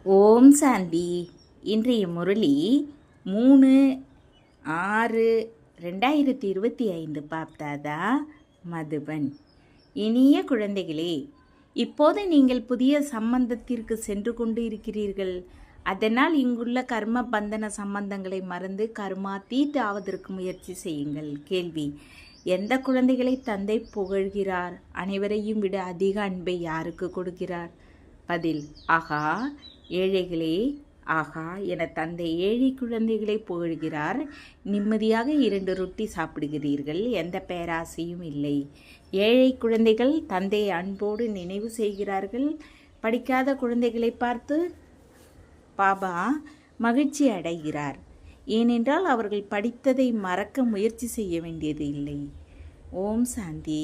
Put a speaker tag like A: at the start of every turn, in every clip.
A: ஓம் சாந்தி. இன்றைய முரளி 3/6/2025 பாப்தாதா மதுபன். இனிய குழந்தைகளே, இப்போது நீங்கள் புதிய சம்பந்தத்திற்கு சென்று கொண்டு இருக்கிறீர்கள். அதனால் இங்குள்ள கர்ம பந்தன சம்பந்தங்களை மறந்து கர்மாத்தீத் ஆவதற்கு முயற்சி செய்யுங்கள். கேள்வி: எந்த குழந்தைகளை தந்தை புகழ்கிறார்? அனைவரையும் விட அதிக அன்பை யாருக்கு கொடுக்கிறார்? பதில்: ஆகா ஏழைகளே, ஆகா என தந்தை ஏழை குழந்தைகளை புகழ்கிறார். நிம்மதியாக 2 ரொட்டி சாப்பிடுகிறீர்கள், எந்த பேராசையும் இல்லை. ஏழை குழந்தைகள் தந்தையை அன்போடு நினைவு செய்கிறார்கள். படிக்காத குழந்தைகளை பார்த்து பாபா மகிழ்ச்சி அடைகிறார். ஏனென்றால் அவர்கள் படித்ததை மறக்க முயற்சி செய்ய வேண்டியது இல்லை. ஓம் சாந்தி.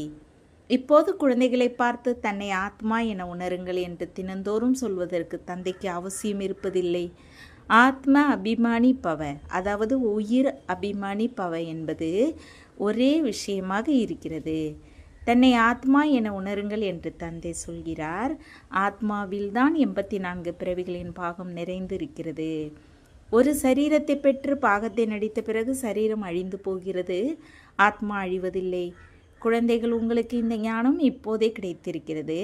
A: இப்போது குழந்தைகளை பார்த்து தன்னை ஆத்மா என உணருங்கள் என்று தினந்தோறும் சொல்வதற்கு தந்தைக்கு அவசியம் இருப்பதில்லை. ஆத்ம அபிமானி பவ, அதாவது உயிர் அபிமானி பவ என்பது ஒரே விஷயமாக இருக்கிறது. தன்னை ஆத்மா என உணருங்கள் என்று தந்தை சொல்கிறார். ஆத்மாவில்தான் 84 பிறவிகளின் பாகம் நிறைந்திருக்கிறது. ஒரு சரீரத்தை பெற்று பாகத்தை நடித்த பிறகு சரீரம் அழிந்து போகிறது, ஆத்மா அழிவதில்லை. குழந்தைகள், உங்களுக்கு இந்த ஞானம் இப்போதே கிடைத்திருக்கிறது.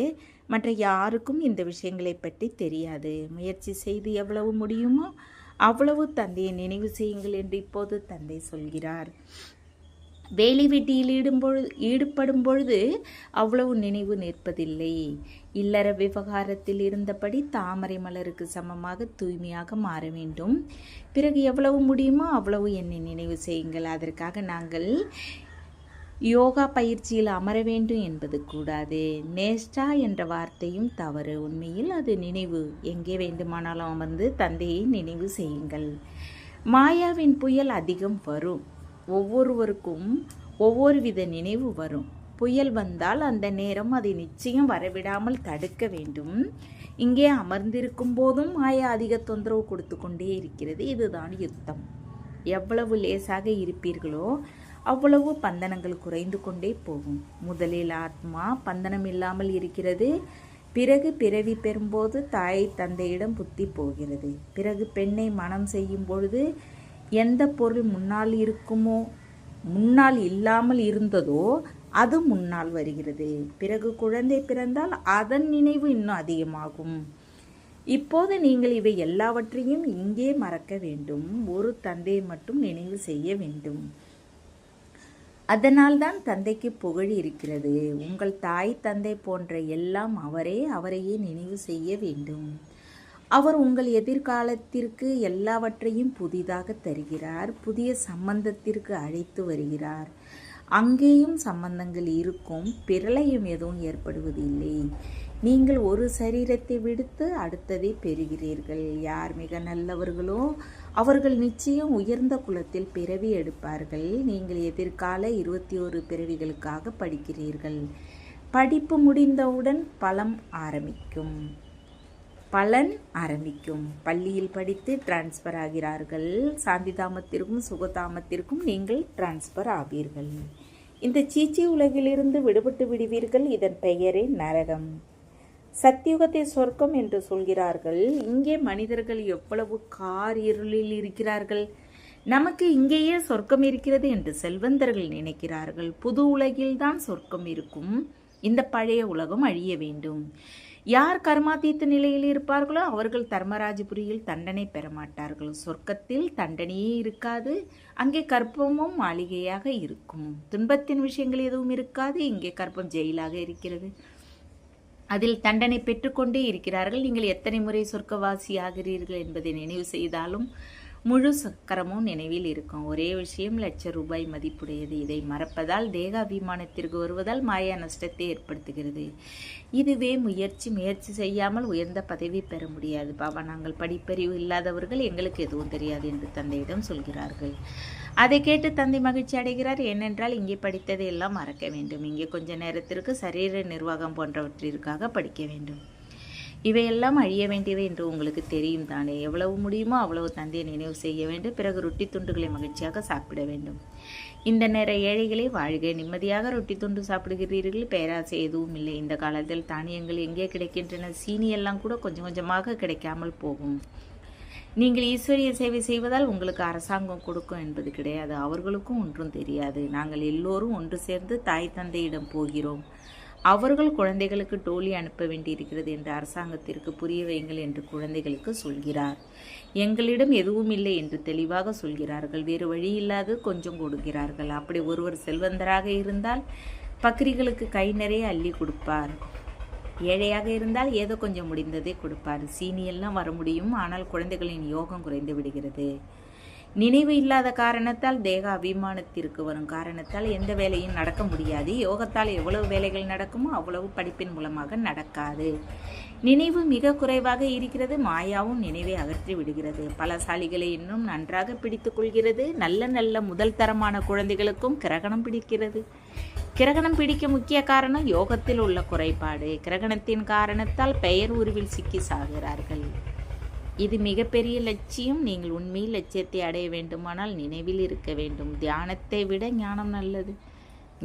A: மற்ற யாருக்கும் இந்த விஷயங்களை பற்றி தெரியாது. முயற்சி செய்து எவ்வளவு முடியுமோ அவ்வளவு தந்தையை நினைவு செய்யுங்கள் என்று இப்போது தந்தை சொல்கிறார். வேலை வெட்டியில் ஈடுபடும் பொழுது அவ்வளவு நினைவு நிற்பதில்லை. இல்லற விவகாரத்தில் இருந்தபடி தாமரை மலருக்கு சமமாக தூய்மையாக மாற வேண்டும். பிறகு எவ்வளவு முடியுமோ அவ்வளவு என்னை நினைவு செய்யுங்கள். அதற்காக நாங்கள் யோகா பயிற்சியில் அமர வேண்டும் என்பது கூடாது. நேஷ்டா என்ற வார்த்தையும் தவறு. உண்மையில் அது நினைவு. எங்கே வேண்டுமானாலும் அமர்ந்து தந்தையை நினைவு செய்யுங்கள். மாயாவின் புயல் அதிகம் வரும். ஒவ்வொருவருக்கும் ஒவ்வொரு வித நினைவு வரும். புயல் வந்தால் அந்த நேரம் அதை நிச்சயம் வரவிடாமல் தடுக்க வேண்டும். இங்கே அமர்ந்திருக்கும் போதும் மாயா அதிக தொந்தரவு கொடுத்து கொண்டே இருக்கிறது. இதுதான் யுத்தம். எவ்வளவு லேசாக இருப்பீர்களோ அவ்வளவு பந்தனங்கள் குறைந்து கொண்டே போகும். முதலில் ஆத்மா பந்தனம் இல்லாமல் இருக்கிறது. பிறகு பிறவி பெறும்போது தாய் தந்தையிடம் புத்தி போகிறது. பிறகு பெண்ணை மனம் செய்யும் பொழுது எந்த பொருள் முன்னால் இல்லாமல் இருந்ததோ அது முன்னால் வருகிறது. பிறகு குழந்தை பிறந்தால் அதன் நினைவு இன்னும் அதிகமாகும். இப்போது நீங்கள் இவை எல்லாவற்றையும் இங்கே மறக்க வேண்டும். ஒரு தந்தையை மட்டும் நினைவு செய்ய வேண்டும். அதனால்தான் தந்தைக்கு புகழ் இருக்கிறது. உங்கள் தாய் தந்தை போன்ற எல்லாம் அவரையே நினைவு செய்ய வேண்டும். அவர் உங்கள் எதிர்காலத்திற்கு எல்லாவற்றையும் புதிதாக தருகிறார். புதிய சம்பந்தத்திற்கு அழைத்து வருகிறார். அங்கேயும் சம்பந்தங்கள் இருக்கும். பிரளயம் எதுவும் ஏற்படுவதில்லை. நீங்கள் ஒரு சரீரத்தை விடுத்து அடுத்ததை பெறுகிறீர்கள். யார் மிக நல்லவர்களோ அவர்கள் நிச்சயம் உயர்ந்த குலத்தில் பிறவி எடுப்பார்கள். நீங்கள் எதிர்கால 21 பிறவிகளுக்காக படிக்கிறீர்கள். படிப்பு முடிந்தவுடன் பலன் ஆரம்பிக்கும். பள்ளியில் படித்து டிரான்ஸ்ஃபர் ஆகிறார்கள். சாந்திதாமத்திற்கும் சுகதாமத்திற்கும் நீங்கள் டிரான்ஸ்ஃபர் ஆவீர்கள். இந்த சீச்சி உலகிலிருந்து விடுபட்டு விடுவீர்கள். இதன் பெயரே நரகம். சத்தியுகத்தை சொர்க்கம் என்று சொல்கிறார்கள். இங்கே மனிதர்கள் எவ்வளவு இருளில் இருக்கிறார்கள். நமக்கு இங்கேயே சொர்க்கம் இருக்கிறது என்று செல்வந்தர்கள் நினைக்கிறார்கள். புது உலகில்தான் சொர்க்கம் இருக்கும். இந்த பழைய உலகம் அழிய வேண்டும். யார் கர்மாதீத்த நிலையில் இருப்பார்களோ அவர்கள் தர்மராஜபுரியில் தண்டனை பெற மாட்டார்கள். சொர்க்கத்தில் தண்டனையே இருக்காது. அங்கே கற்பமும் மாளிகையாக இருக்கும். துன்பத்தின் விஷயங்கள் எதுவும் இருக்காது. இங்கே கற்பம் ஜெயிலாக இருக்கிறது. அதில் தண்டனை பெற்றுக்கொண்டே இருக்கிறார்கள். நீங்கள் எத்தனை முறை சொர்க்கவாசி ஆகிறீர்கள் என்பதை நினைவு செய்தாலும் முழு சக்கரமும் நினைவில் இருக்கும். ஒரே விஷயம் ₹1,00,000 மதிப்புடையது. இதை மறப்பதால் தேகாபிமானத்திற்கு வருவதால் மாயா நஷ்டத்தை ஏற்படுத்துகிறது. இதுவே முயற்சி செய்யாமல் உயர்ந்த பதவி பெற முடியாது. பாபா, நாங்கள் படிப்பறிவு இல்லாதவர்கள், எங்களுக்கு எதுவும் தெரியாது என்று தந்தையிடம் சொல்கிறார்கள். அதை கேட்டு தந்தை மகிழ்ச்சி அடைகிறார். ஏனென்றால் இங்கே படித்ததை எல்லாம் மறக்க வேண்டும். இங்கே கொஞ்ச நேரத்திற்கு சரீர நிர்வாகம் போன்றவற்றிற்காக படிக்க வேண்டும். இவையெல்லாம் அழிய வேண்டியவை என்று உங்களுக்கு தெரியும் தானே. எவ்வளவு முடியுமோ அவ்வளவு தந்தையை நினைவு செய்ய வேண்டும். பிறகு ரொட்டி துண்டுகளை மகிழ்ச்சியாக சாப்பிட வேண்டும். இந்த நேர ஏழைகளே வாழ்க. நிம்மதியாக ரொட்டி துண்டு சாப்பிடுகிறீர்கள். பேராசை எதுவும் இல்லை. இந்த காலத்தில் தானியங்கள் எங்கே கிடைக்கின்றன? சீனி எல்லாம் கூட கொஞ்சம் கொஞ்சமாக கிடைக்காமல் போகும். நீங்கள் ஈஸ்வரிய சேவை செய்வதால் உங்களுக்கு அரசாங்கம் கொடுக்கும் என்பது கிடையாது. அவர்களுக்கும் ஒன்றும் தெரியாது. நாங்கள் எல்லோரும் ஒன்று சேர்ந்து தாய் தந்தையிடம் போகிறோம். அவர்கள் குழந்தைகளுக்கு டோலி அனுப்ப வேண்டியிருக்கிறது என்று அரசாங்கத்திற்கு புரிய வையுங்கள் என்று குழந்தைகளுக்கு சொல்கிறார். எங்களிடம் எதுவும் இல்லை என்று தெளிவாக சொல்கிறார்கள். வேறு வழியில்லாது கொஞ்சம் கொடுக்கிறார்கள். அப்படி ஒருவர் செல்வந்தராக இருந்தால் பக்ரிகளுக்கு கை நிறைய அள்ளி கொடுப்பார். ஏழையாக இருந்தால் ஏதோ கொஞ்சம் முடிந்ததை கொடுப்பார். சீனியெல்லாம் வர முடியும், ஆனால் குழந்தைகளின் யோகம் குறைந்து விடுகிறது. நினைவு இல்லாத காரணத்தால் தேக அபிமானத்திற்கு வரும் காரணத்தால் எந்த வேலையும் நடக்க முடியாது. யோகத்தால் எவ்வளவு வேலைகள் நடக்குமோ அவ்வளவு படிப்பின் மூலமாக நடக்காது. நினைவு மிக குறைவாக இருக்கிறது. மாயாவும் நினைவை அகற்றி விடுகிறது. பலசாலிகளை இன்னும் நன்றாக பிடித்துக் கொள்கிறது. நல்ல நல்ல முதல் தரமான குழந்தைகளுக்கும் கிரகணம் பிடிக்கிறது. கிரகணம் பிடிக்க முக்கிய காரணம் யோகத்தில் உள்ள குறைபாடு. கிரகணத்தின் காரணத்தால் பெயர் உருவில் சிக்கி சாகிறார்கள். இது மிகப்பெரிய லட்சியம். நீங்கள் உண்மையில் லட்சியத்தை அடைய வேண்டுமானால் நினைவில் இருக்க வேண்டும். தியானத்தை விட ஞானம் நல்லது,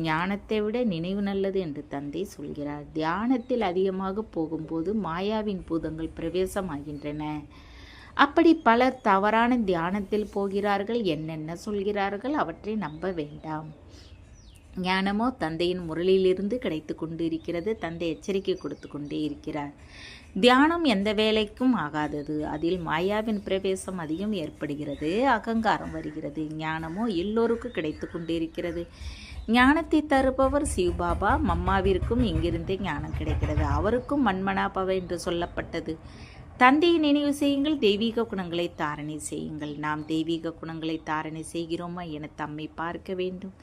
A: ஞானத்தை விட நினைவு நல்லது என்று தந்தை சொல்கிறார். தியானத்தில் அதிகமாக போகும்போது மாயாவின் பூதங்கள் பிரவேசமாகின்றன. அப்படி பலர் தவறான தியானத்தில் போகிறார்கள். என்னென்ன சொல்கிறார்கள் அவற்றை நம்ப வேண்டாம். ஞானமோ தந்தையின் முரளிலிருந்து கிடைத்து கொண்டு இருக்கிறது. தந்தை எச்சரிக்கை கொடுத்து கொண்டே இருக்கிறார். தியானம் எந்த வேலைக்கும் ஆகாதது. அதில் மாயாவின் பிரவேசம் அதிகம் ஏற்படுகிறது. அகங்காரம் வருகிறது. ஞானமோ எல்லோருக்கும் கிடைத்து கொண்டு இருக்கிறது. ஞானத்தை தருபவர் சிவபாபா. மம்மாவிற்கும் இங்கிருந்தே ஞானம் கிடைக்கிறது. அவருக்கும் மன்மனாபவ என்று சொல்லப்பட்டது. தந்தையை நினைவு செய்யுங்கள். தெய்வீக குணங்களை தாரணை செய்யுங்கள். நாம் தெய்வீக குணங்களை தாரணை செய்கிறோமா என தம்மை பார்க்க வேண்டும்.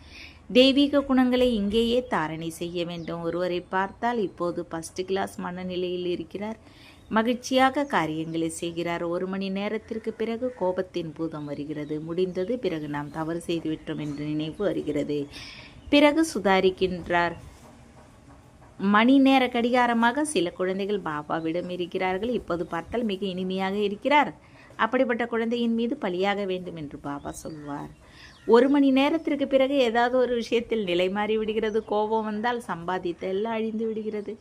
A: தெய்வீக குணங்களை இங்கேயே தாரணை செய்ய வேண்டும். ஒருவரை பார்த்தால் இப்போது ஃபர்ஸ்ட் கிளாஸ் மனநிலையில் இருக்கிறார். மகிழ்ச்சியாக காரியங்களை செய்கிறார். 1 மணி நேரத்திற்கு பிறகு கோபத்தின் பூதம் வருகிறது. முடிந்தது, பிறகு நாம் தவறு செய்துவிட்டோம் என்ற நினைவு வருகிறது. பிறகு சுதாரிக்கின்றார். மணி நேர கடிகாரமாக சில குழந்தைகள் பாபாவிடம் இருக்கிறார்கள். இப்போது பார்த்தால் மிக இனிமையாக இருக்கிறார். அப்படிப்பட்ட குழந்தையின் மீது பலியாக வேண்டும் என்று பாபா சொல்வார். 1 மணி நேரத்திற்கு பிறகு ஏதாவது ஒரு விஷயத்தில் நிலை மாறி விடுகிறது. கோபம் வந்தால் சம்பாதித்த எல்லாம் அழிந்து விடுகிறது.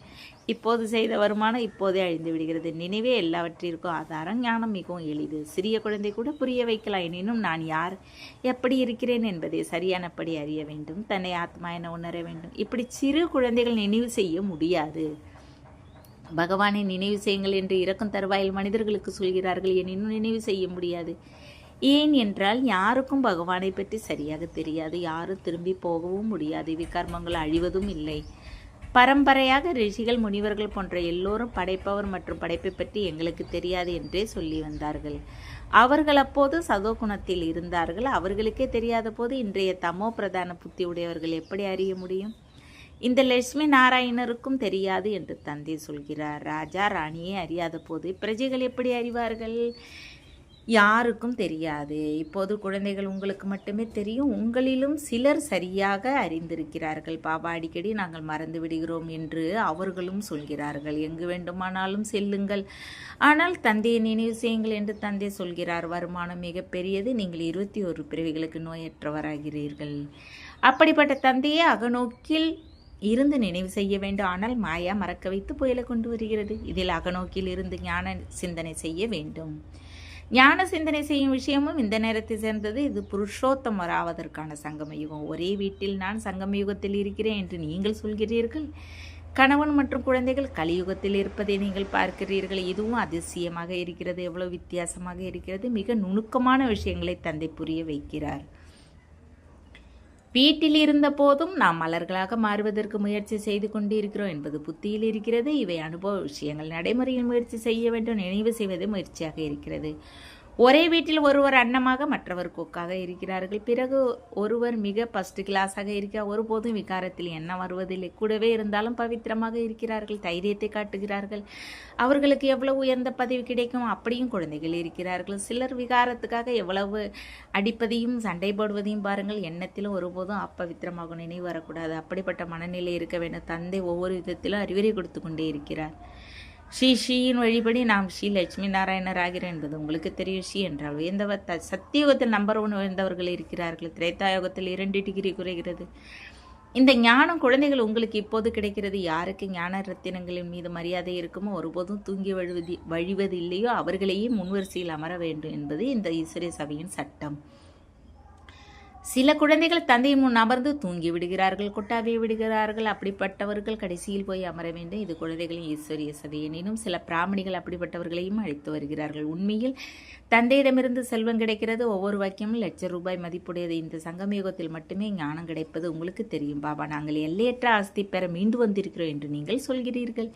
A: இப்போது செய்த வருமானம் இப்போதே அழிந்து விடுகிறது. நினைவே எல்லாவற்றிற்கும் ஆதாரம். ஞானம் மிகவும் எளிது. சிறிய குழந்தை கூட புரிய வைக்கலாம். எனினும் நான் யார், எப்படி இருக்கிறேன் என்பதை சரியானபடி அறிய வேண்டும். தன்னை ஆத்மா என உணர வேண்டும். இப்படி சிறு குழந்தைகள் நினைவு செய்ய முடியாது. பகவானை நினைவு செய்யுங்கள் என்று இறக்கும் தருவாயில் மனிதர்களுக்கு சொல்கிறார்கள். எனினும் நினைவு செய்ய முடியாது. ஏன் என்றால் யாருக்கும் பகவானை பற்றி சரியாக தெரியாது. யாரும் திரும்பி போகவும் முடியாது. விகர்மங்கள் அழிவதும் இல்லை. பரம்பரையாக ரிஷிகள் முனிவர்கள் போன்ற எல்லோரும் படைப்பவர் மற்றும் படைப்பை பற்றி எங்களுக்கு தெரியாது என்றே சொல்லி வந்தார்கள். அவர்கள் அப்போது சதோகுணத்தில் இருந்தார்கள். அவர்களுக்கே தெரியாத போது இன்றைய தமோ பிரதான புத்தி உடையவர்கள் எப்படி அறிய முடியும்? இந்த லட்சுமி நாராயணருக்கும் தெரியாது என்று தந்தை சொல்கிறார். ராஜா ராணியே அறியாத போது பிரஜைகள் எப்படி அறிவார்கள்? யாருக்கும் தெரியாது. இப்போது குழந்தைகள் உங்களுக்கு மட்டுமே தெரியும். உங்களிலும் சிலர் சரியாக அறிந்திருக்கிறார்கள். பாபா அடிக்கடி நாங்கள் மறந்து விடுகிறோம் என்று அவர்களும் சொல்கிறார்கள். எங்கு வேண்டுமானாலும் செல்லுங்கள், ஆனால் தந்தையை நினைவு செய்யுங்கள் என்று தந்தை சொல்கிறார். வருமானம் மிக பெரியது. நீங்கள் 21 பிறவிகளுக்கு நோயற்றவராகிறீர்கள். அப்படிப்பட்ட தந்தையை அகநோக்கில் இருந்து நினைவு செய்ய வேண்டும். ஆனால் மாயா மறக்க வைத்து புயலை கொண்டு வருகிறது. இதில் அகநோக்கில் இருந்து ஞான சிந்தனை செய்ய வேண்டும். ஞான சிந்தனை செய்யும் விஷயமும் இந்த நேரத்தை சேர்ந்தது. இது புருஷோத்தமர் ஆவதற்கான சங்கம யுகம். ஒரே வீட்டில் நான் சங்கம யுகத்தில் இருக்கிறேன் என்று நீங்கள் சொல்கிறீர்கள். கணவன் மற்றும் குழந்தைகள் கலியுகத்தில் இருப்பதை நீங்கள் பார்க்கிறீர்கள். இதுவும் அதிசயமாக இருக்கிறது. எவ்வளவு வித்தியாசமாக இருக்கிறது. மிக நுணுக்கமான விஷயங்களை தந்தை புரிய வைக்கிறார். வீட்டில் இருந்த போதும் நாம் மலர்களாக மாறுவதற்கு முயற்சி செய்து கொண்டு இருக்கிறோம் என்பது புத்தியில் இருக்கிறது. இவை அனுபவ விஷயங்கள். நடைமுறையில் முயற்சி செய்ய வேண்டும். நினைவு செய்வது முயற்சியாக இருக்கிறது. ஒரே வீட்டில் ஒருவர் அன்னமாக மற்றவர் கொக்காக இருக்கிறார்கள். பிறகு ஒருவர் மிக ஃபர்ஸ்ட் கிளாஸாக இருக்கிறார். ஒருபோதும் விகாரத்தில் எண்ணம் வருவதில்லை. கூடவே இருந்தாலும் பவித்திரமாக இருக்கிறார்கள். தைரியத்தை காட்டுகிறார்கள். அவர்களுக்கு எவ்வளவு உயர்ந்த பதவி கிடைக்கும். அப்படியும் குழந்தைகள் இருக்கிறார்கள். சிலர் விகாரத்துக்காக எவ்வளவு அடிப்பதையும் சண்டை போடுவதையும் பாருங்கள். எண்ணத்திலும் ஒருபோதும் அப்பவித்திரமாக நினைவு வரக்கூடாது. அப்படிப்பட்ட மனநிலை இருக்க வேண்டும். தந்தை ஒவ்வொரு விதத்திலும் அறிவுரை கொடுத்து கொண்டே இருக்கிறார். ஸ்ரீயின் வழிபடி நாம் ஸ்ரீ லட்சுமி நாராயணர் ஆகிறோம் என்பது உங்களுக்கு தெரியும். ஸ்ரீ என்றால் உயர்ந்தவர். சத்தியுகத்தில் நம்பர் 1 உயர்ந்தவர்கள் இருக்கிறார்கள். திரேதாயுகத்தில் 2 டிகிரி குறைகிறது. இந்த ஞானம் குழந்தைகள் உங்களுக்கு இப்போது கிடைக்கிறது. யாருக்கு ஞான ரத்தினங்களின் மீது மரியாதை இருக்குமோ ஒருபோதும் தூங்கி வழிவது இல்லையோ அவர்களையே முன்வரிசையில் அமர வேண்டும் என்பது இந்த ஈஸ்வரிய சபையின் சட்டம். சில குழந்தைகள் தந்தையின் முன் அமர்ந்து தூங்கி விடுகிறார்கள், கொட்டாவி விடுகிறார்கள். அப்படிப்பட்டவர்கள் கடைசியில் போய் அமர வேண்டும். இது குழந்தைகளின் ஈஸ்வரிய சபை. எனினும் சில பிராமணிகள் அப்படிப்பட்டவர்களையும் அழைத்து வருகிறார்கள். உண்மையில் தந்தையிடமிருந்து செல்வம் கிடைக்கிறது. ஒவ்வொரு வாக்கியமும் ₹1,00,000 மதிப்புடையது. இந்த சங்கமயுகத்தில் மட்டுமே ஞானம் கிடைப்பது உங்களுக்கு தெரியும். பாபா, நாங்கள் எல்லையற்ற ஆஸ்தி பெற மீண்டு வந்திருக்கிறோம் என்று நீங்கள் சொல்கிறீர்கள்.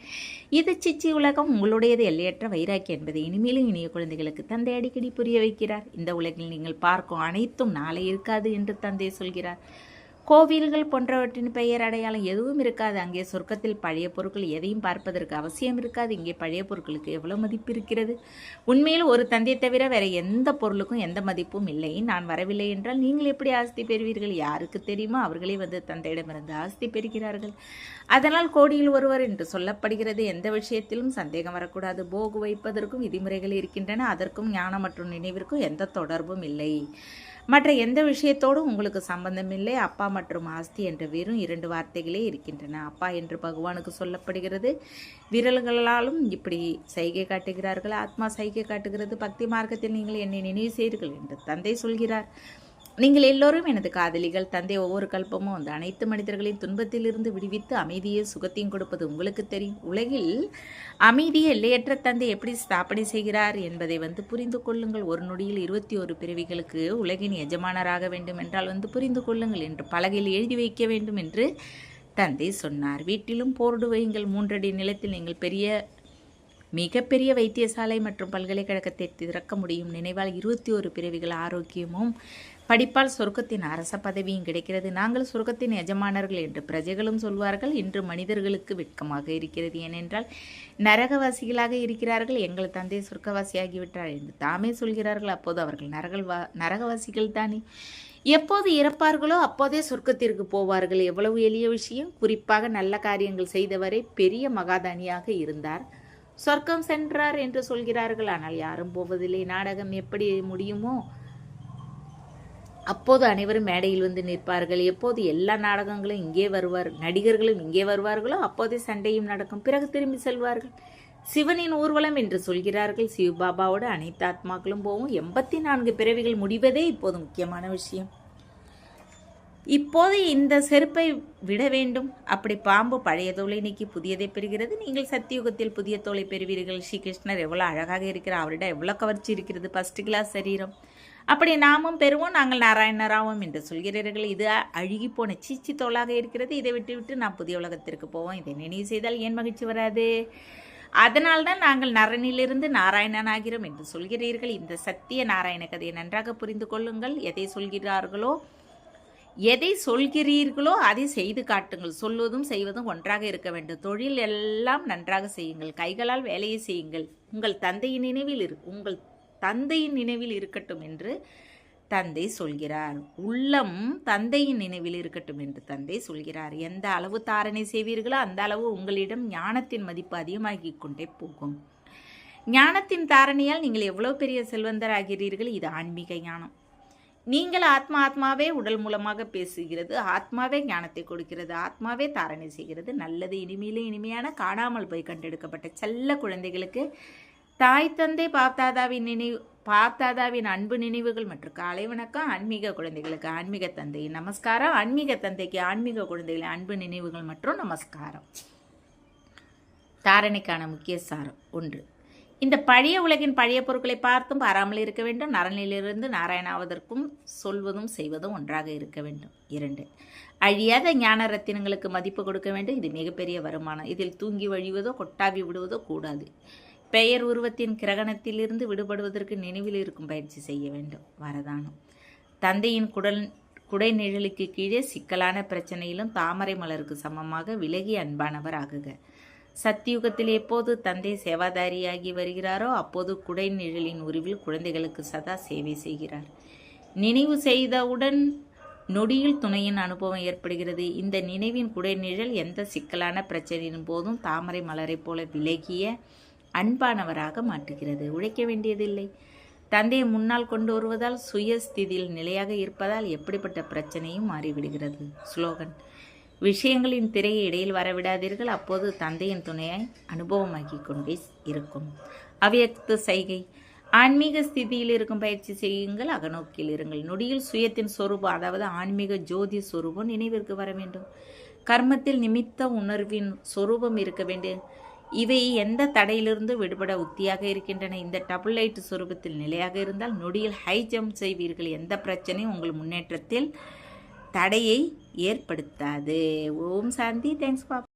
A: இது சிச்சி உலகம், உங்களுடையது எல்லையற்ற வைராக்கியம் என்பதை இனிமேலும் இனிய குழந்தைகளுக்கு தந்தை அடிக்கடி புரிய வைக்கிறார். இந்த உலகில் நீங்கள் பார்க்கும் அனைத்தும் நாளை இருக்காது என்று தந்தை சொல்கிறார். கோவில்கள் போன்றவற்றின் பெயர் அடையாளம் எதுவும் இருக்காது. அங்கே சொர்க்கத்தில் பழைய பொருட்கள் எதையும் பார்ப்பதற்கு அவசியம் இருக்காது. இங்கே பழைய பொருட்களுக்கு எவ்வளவு மதிப்பு இருக்கிறது? உண்மையில் ஒரு தந்தை தவிர வேற எந்த பொருளுக்கும் எந்த மதிப்பும் இல்லை. நான் வரவில்லை என்றால் நீங்கள் எப்படி ஆஸ்தி பெறுவீர்கள்? யாருக்கு தெரியுமோ அவர்களே வந்து தந்தையிடமிருந்து ஆஸ்தி பெறுகிறார்கள். அதனால் கோடியில் ஒருவர் என்று சொல்லப்படுகிறது. எந்த விஷயத்திலும் சந்தேகம் வரக்கூடாது. போகு வைப்பதற்கும் விதிமுறைகள் இருக்கின்றன. அதற்கும் ஞானம் மற்றும் நினைவிற்கும் எந்த தொடர்பும் இல்லை. மற்ற எந்த விஷயத்தோடும் உங்களுக்கு சம்பந்தம் இல்லை. அப்பா மற்றும் ஆஸ்தி என்ற வெறும் 2 வார்த்தைகளே இருக்கின்றன. அப்பா என்று பகவானுக்கு சொல்லப்படுகிறது. விரல்களாலும் இப்படி சைகை காட்டுகிறார்கள். ஆத்மா சைகை காட்டுகிறது. பக்தி மார்க்கத்தில் நீங்கள் என்னை நினைவு செய்கிறீர்கள் என்று தந்தை சொல்கிறார். நீங்கள் எல்லோரும் எனது காதலிகள். தந்தை ஒவ்வொரு கல்பமும் அந்த அனைத்து மனிதர்களின் துன்பத்திலிருந்து விடுவித்து அமைதியை சுகத்தையும் கொடுப்பது உங்களுக்கு தெரியும். உலகில் அமைதியை எல்லையற்ற தந்தை எப்படி ஸ்தாபனை செய்கிறார் என்பதை புரிந்து கொள்ளுங்கள். ஒரு நொடியில் 21 பிறவிகளுக்கு உலகின் எஜமானராக வேண்டும் என்றால் புரிந்து கொள்ளுங்கள் என்று பலகையில் எழுதி வைக்க வேண்டும் என்று தந்தை சொன்னார். வீட்டிலும் போர்டு வையுங்கள். 3 அடி நிலத்தில் நீங்கள் மிகப்பெரிய வைத்தியசாலை மற்றும் பல்கலைக்கழகத்தை திறக்க முடியும். நினைவால் 21 பிறவிகள் ஆரோக்கியமும் படிப்பால் சொர்க்கத்தின் அரச பதவியும் கிடைக்கிறது. நாங்கள் சொர்க்கத்தின் எஜமானர்கள் என்று பிரஜைகளும் சொல்வார்கள். இன்று மனிதர்களுக்கு வெட்கமாக இருக்கிறது. ஏனென்றால் நரகவாசிகளாக இருக்கிறார்கள். எங்கள் தந்தை சொர்க்கவாசியாகிவிட்டார் என்று தாமே சொல்கிறார்கள். அப்போது அவர்கள் நரகவாசிகள் தானே. எப்போது இறப்பார்களோ அப்போதே சொர்க்கத்திற்கு போவார்கள். எவ்வளவு எளிய விஷயம். குறிப்பாக நல்ல காரியங்கள் செய்தவரை பெரிய மகாதானியாக இருந்தார், சொர்க்கம் சென்றார் என்று சொல்கிறார்கள். ஆனால் யாரும் போவதில்லை. நாடகம் எப்படி முடியுமோ அப்போது அனைவரும் மேடையில் நிற்பார்கள். எப்போது எல்லா நாடகங்களும் இங்கே நடிகர்களும் இங்கே வருவார்களோ அப்போதே சண்டையும் நடக்கும். பிறகு திரும்பி செல்வார்கள். சிவனின் ஊர்வலம் என்று சொல்கிறார்கள். சிவபாபாவோடு அனைத்து ஆத்மாக்களும் போகும். 84 பிறவிகள் முடிவதே இப்போது முக்கியமான விஷயம். இப்போது இந்த செருப்பை விட வேண்டும். அப்படி பாம்பு பழைய தோலை நீக்கி புதியதை பெறுகிறது. நீங்கள் சத்தியுகத்தில் புதிய தோலை பெறுவீர்கள். ஸ்ரீகிருஷ்ணர் எவ்வளோ அழகாக இருக்கிறார். அவரிடம் எவ்வளோ கவர்ச்சி இருக்கிறது. 1st கிளாஸ் சரீரம். அப்படி நாமும் பெறுவோம். நாங்கள் நாராயணராவோம் என்று சொல்கிறீர்கள். இது அழுகி போன சீச்சி தோலாக இருக்கிறது. இதை விட்டு நாம் புதிய உலகத்திற்கு போவோம். இதை நினைவு செய்தால் ஏன் மகிழ்ச்சி வராது? அதனால்தான் நாங்கள் நரனிலிருந்து நாராயணன் ஆகிறோம் என்று சொல்கிறீர்கள். இந்த சத்திய நாராயண கதையை நன்றாக புரிந்து கொள்ளுங்கள். எதை சொல்கிறீர்களோ அதை செய்து காட்டுங்கள். சொல்வதும் செய்வதும் ஒன்றாக இருக்க வேண்டும். தொழில் எல்லாம் நன்றாக செய்யுங்கள். கைகளால் வேலையை செய்யுங்கள். உங்கள் தந்தையின் நினைவில் இருக்கட்டும் என்று தந்தை சொல்கிறார். உள்ளம் தந்தையின் நினைவில் இருக்கட்டும் என்று தந்தை சொல்கிறார். எந்த அளவு தாரணை செய்வீர்களோ அந்த அளவு உங்களிடம் ஞானத்தின் மதிப்பு அதிகமாகிக் கொண்டே போகும். ஞானத்தின் தாரணையால் நீங்கள் எவ்வளவு பெரிய செல்வந்தர் ஆகிறீர்கள். இது ஆன்மீக ஞானம். நீங்கள் ஆத்மாவே உடல் மூலமாக பேசுகிறது. ஆத்மாவே ஞானத்தை கொடுக்கிறது. ஆத்மாவே தாரணை செய்கிறது. நல்லது இனிமையிலே இனிமையான காணாமல் போய் கண்டெடுக்கப்பட்ட செல்ல குழந்தைகளுக்கு தாய் தந்தை பாப்தாதாவின் அன்பு நினைவுகள் மற்றும் காலை வணக்கம். ஆன்மீக குழந்தைகளுக்கு ஆன்மீக தந்தையின் நமஸ்காரம். ஆன்மீக தந்தைக்கு ஆன்மீக குழந்தைகளின் அன்பு நினைவுகள் மற்றும் நமஸ்காரம். தாரணைக்கான முக்கிய சாரம். 1. இந்த பழைய உலகின் பழைய பொருட்களை பார்த்தும் பாராமல் இருக்க வேண்டும். நரனிலிருந்து நாராயணாவதற்கும் சொல்வதும் செய்வதும் ஒன்றாக இருக்க வேண்டும். 2. அழியாத ஞான ரத்தினங்களுக்கு மதிப்பு கொடுக்க வேண்டும். இது மிகப்பெரிய வருமானம். இதில் தூங்கி வழிவதோ கொட்டாவி விடுவதோ கூடாது. பெயர் உருவத்தின் கிரகணத்திலிருந்து விடுபடுவதற்கு நினைவில் இருக்கும் பயிற்சி செய்ய வேண்டும். வரதானம். தந்தையின் குடை நிழலுக்கு கீழே சிக்கலான பிரச்சனையிலும் தாமரை மலருக்கு சமமாக விலகி அன்பானவர் ஆகுக. சத்தியுகத்தில் எப்போது தந்தை சேவாதாரியாகி வருகிறாரோ அப்போது குடை நிழலின் உருவில் குழந்தைகளுக்கு சதா சேவை செய்கிறார். நினைவு செய்தவுடன் நொடியில் துணையின் அனுபவம் ஏற்படுகிறது. இந்த நினைவின் குடை நிழல் எந்த சிக்கலான பிரச்சனையின் போதும் தாமரை மலரை போல விலகிய அன்பானவராக மாற்றுகிறது. உழைக்க வேண்டியதில்லை. தந்தையை முன்னால் கொண்டு வருவதால் சுயஸ்திதியில் நிலையாக இருப்பதால் எப்படிப்பட்ட பிரச்சனையும் மாறிவிடுகிறது. ஸ்லோகன்: விஷயங்களின் திரையை இடையில் வரவிடாதீர்கள், அப்போது தந்தையின் துணையை அனுபவமாக்கிக் கொண்டே இருக்கும். அவ்யக்த சைகை: ஆன்மீக ஸ்திதியில் இருக்கும் பயிற்சி செய்யுங்கள், அகநோக்கில் இருங்கள். நொடியில் சுயத்தின் சொரூபம், அதாவது ஆன்மீக ஜோதி சொரூபம் நினைவிற்கு வர வேண்டும். கர்மத்தில் நிமித்த உணர்வின் சொரூபம் இருக்க வேண்டும். இவை எந்த தடையிலிருந்து விடுபட உத்தியாக இருக்கின்றன. இந்த டபுள் லைட் சொரூபத்தில் நிலையாக இருந்தால் நொடியில் ஹை ஜம்ப் செய்வீர்கள். எந்த பிரச்சனையும் உங்கள் முன்னேற்றத்தில் தடையை ஏற்படுத்தாது. ஓம் சாந்தி. தேங்க்ஸ் பாப்பா.